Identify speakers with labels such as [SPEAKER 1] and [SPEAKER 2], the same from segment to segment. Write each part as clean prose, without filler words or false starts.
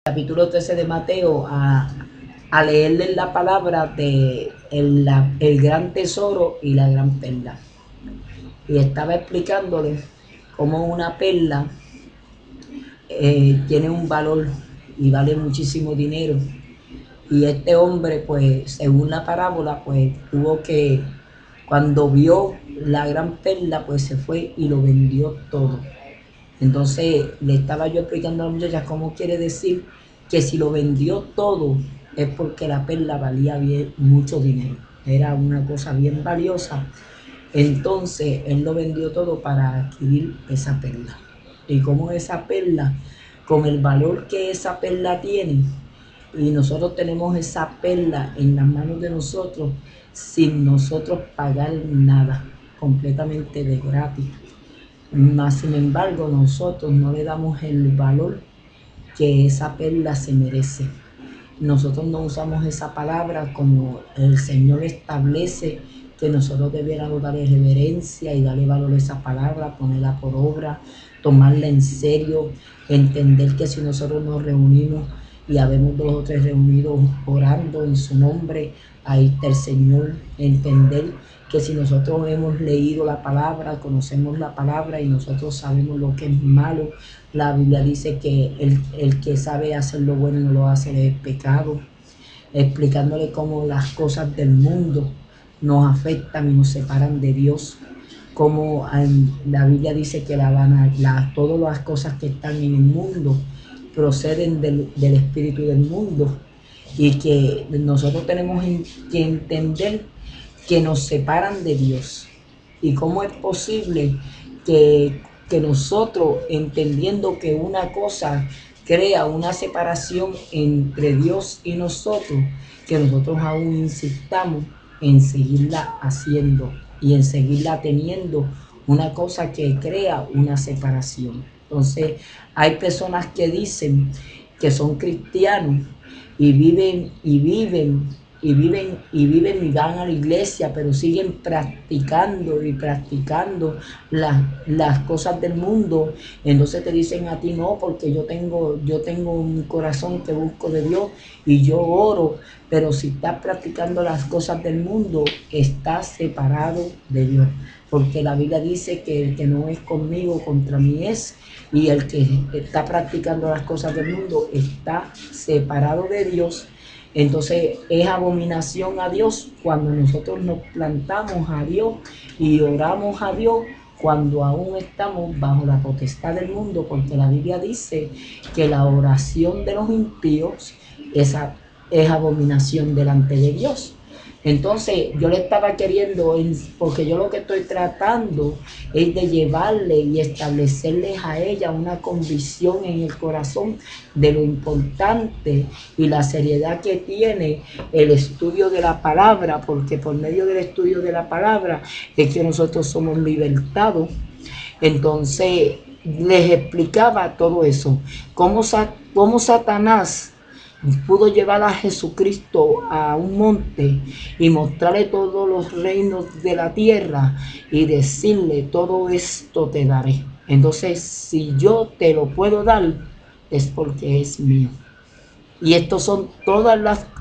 [SPEAKER 1] Capítulo 13 de Mateo a leerles la palabra de el gran tesoro y la gran perla. Y estaba explicándole cómo una perla tiene un valor y vale muchísimo dinero. Y este hombre, pues, según la parábola, pues tuvo que, cuando vio la gran perla, pues se fue y lo vendió todo. Entonces le estaba yo explicando a la muchacha cómo quiere decir que si lo vendió todo es porque la perla valía bien, mucho dinero. Era una cosa bien valiosa. Entonces él lo vendió todo para adquirir esa perla. Y como esa perla, con el valor que esa perla tiene, y nosotros tenemos esa perla en las manos de nosotros sin nosotros pagar nada, completamente de gratis. Mas, sin embargo, nosotros no le damos el valor que esa perla se merece. Nosotros no usamos esa palabra como el Señor establece que nosotros debiéramos darle reverencia y darle valor a esa palabra, ponerla por obra, tomarla en serio, entender que si nosotros nos reunimos y habemos 2 o 3 reunidos orando en su nombre, ahí está el Señor. Entender que si nosotros hemos leído la palabra, conocemos la palabra y nosotros sabemos lo que es malo, la Biblia dice que el que sabe hacer lo bueno y no lo hace es pecado, explicándole cómo las cosas del mundo nos afectan y nos separan de Dios. Como la Biblia dice que todas las cosas que están en el mundo proceden del espíritu del mundo, y que nosotros tenemos que entender que nos separan de Dios. Y cómo es posible que nosotros, entendiendo que una cosa crea una separación entre Dios y nosotros, que nosotros aún insistamos en seguirla haciendo y en seguirla teniendo, una cosa que crea una separación. Entonces, hay personas que dicen que son cristianos y viven y van a la iglesia, pero siguen practicando las cosas del mundo. Entonces te dicen a ti: no, porque yo tengo un corazón que busco de Dios y yo oro. Pero si estás practicando las cosas del mundo, estás separado de Dios, porque la Biblia dice que el que no es conmigo, contra mí es. Y el que está practicando las cosas del mundo está separado de Dios. Entonces es abominación a Dios cuando nosotros nos plantamos a Dios y oramos a Dios cuando aún estamos bajo la potestad del mundo, porque la Biblia dice que la oración de los impíos es abominación delante de Dios. Entonces yo le estaba queriendo, porque yo lo que estoy tratando es de llevarle y establecerles a ella una convicción en el corazón de lo importante y la seriedad que tiene el estudio de la palabra, porque por medio del estudio de la palabra es que nosotros somos libertados. Entonces les explicaba todo eso, cómo Satanás pudo llevar a Jesucristo a un monte y mostrarle todos los reinos de la tierra y decirle: todo esto te daré. Entonces, si yo te lo puedo dar, es porque es mío. Y estas son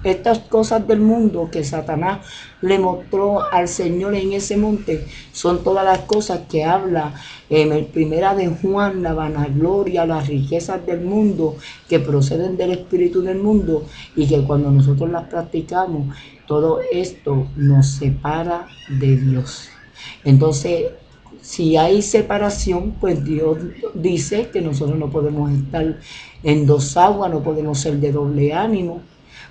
[SPEAKER 1] estas cosas del mundo que Satanás le mostró al Señor en ese monte. Son todas las cosas que habla en el primera de Juan: la vanagloria, las riquezas del mundo que proceden del espíritu del mundo, y que cuando nosotros las practicamos, todo esto nos separa de Dios. Entonces, si hay separación, pues Dios dice que nosotros no podemos estar en 2 aguas, no podemos ser de doble ánimo.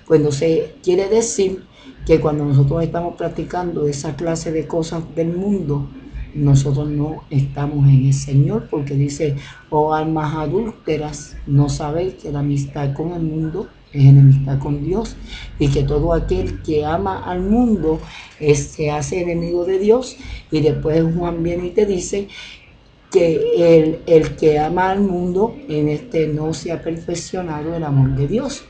[SPEAKER 1] Pues entonces quiere decir que cuando nosotros estamos practicando esa clase de cosas del mundo, nosotros no estamos en el Señor, porque dice: oh almas adúlteras, ¿no sabéis que la amistad con el mundo es enemistad con Dios? Y que todo aquel que ama al mundo se hace enemigo de Dios. Y después Juan viene y te dice que el que ama al mundo, en este no se ha perfeccionado el amor de Dios.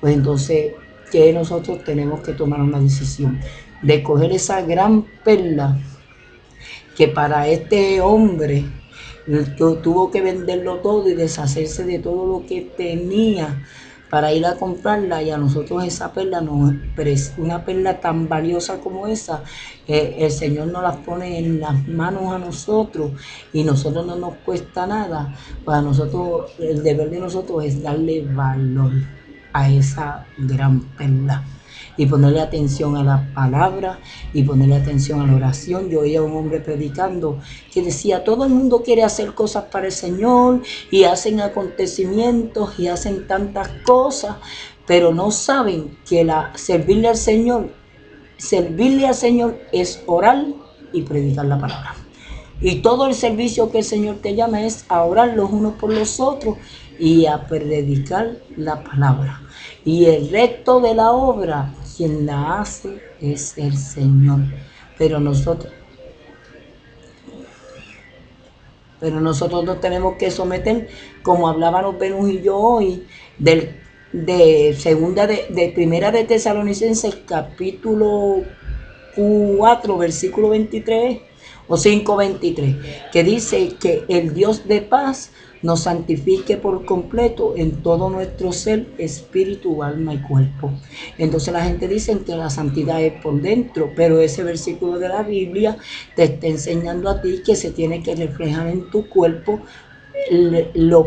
[SPEAKER 1] Pues entonces, que nosotros tenemos que tomar una decisión de coger esa gran perla que para este hombre tuvo que venderlo todo y deshacerse de todo lo que tenía para ir a comprarla, y a nosotros esa perla, pero es una perla tan valiosa como esa, el Señor nos la pone en las manos a nosotros y nosotros no nos cuesta nada. Para nosotros, el deber de nosotros es darle valor a esa gran perla y ponerle atención a la palabra y ponerle atención a la oración. Yo oía a un hombre predicando que decía: todo el mundo quiere hacer cosas para el Señor y hacen acontecimientos y hacen tantas cosas, pero no saben que servirle al Señor es orar y predicar la palabra. Y todo el servicio que el Señor te llama es a orar los unos por los otros y a predicar la palabra. Y el resto de la obra, quien la hace es el Señor. Pero nosotros nos tenemos que someter, como hablábamos Venus y yo hoy, de primera de Tesalonicenses, capítulo 4, versículo 23 o 5:23, que dice que el Dios de paz nos santifique por completo en todo nuestro ser, espíritu, alma y cuerpo. Entonces la gente dice que la santidad es por dentro, pero ese versículo de la Biblia te está enseñando a ti que se tiene que reflejar en tu cuerpo,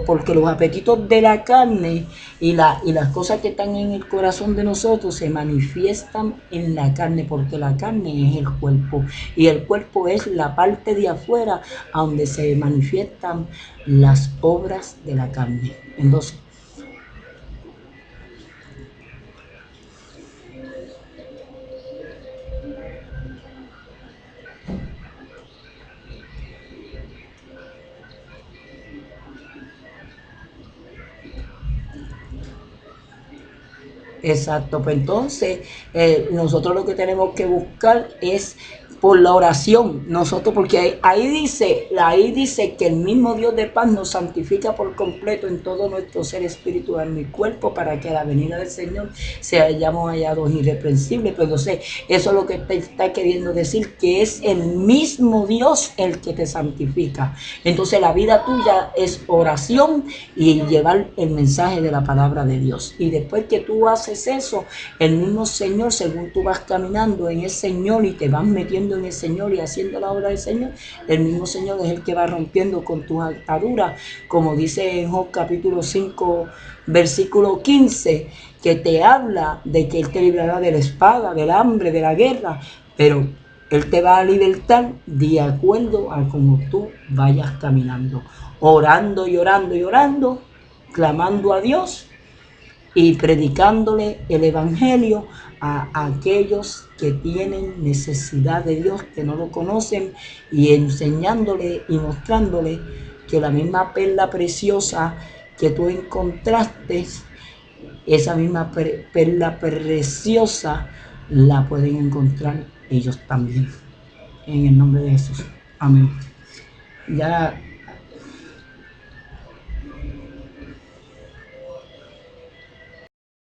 [SPEAKER 1] porque los apetitos de la carne y las cosas que están en el corazón de nosotros se manifiestan en la carne, porque la carne es el cuerpo y el cuerpo es la parte de afuera donde se manifiestan las obras de la carne. Entonces, exacto, pues entonces nosotros lo que tenemos que buscar es por la oración, nosotros, porque ahí dice que el mismo Dios de paz nos santifica por completo en todo nuestro ser, espíritu, alma y cuerpo, para que a la venida del Señor seamos hallados irreprensibles. Pero entonces eso es lo que te está queriendo decir, que es el mismo Dios el que te santifica. Entonces la vida tuya es oración y llevar el mensaje de la palabra de Dios. Y después que tú haces eso, el mismo Señor, según tú vas caminando en el Señor y te vas metiendo en el Señor y haciendo la obra del Señor, el mismo Señor es el que va rompiendo con tus ataduras, como dice en Job capítulo 5, versículo 15, que te habla de que Él te librará de la espada, del hambre, de la guerra, pero Él te va a libertar de acuerdo a como tú vayas caminando, orando y orando y orando, clamando a Dios y predicándole el evangelio a aquellos que tienen necesidad de Dios, que no lo conocen, y enseñándole y mostrándole que la misma perla preciosa que tú encontraste, esa misma perla preciosa la pueden encontrar ellos también. En el nombre de Jesús. Amén. Ya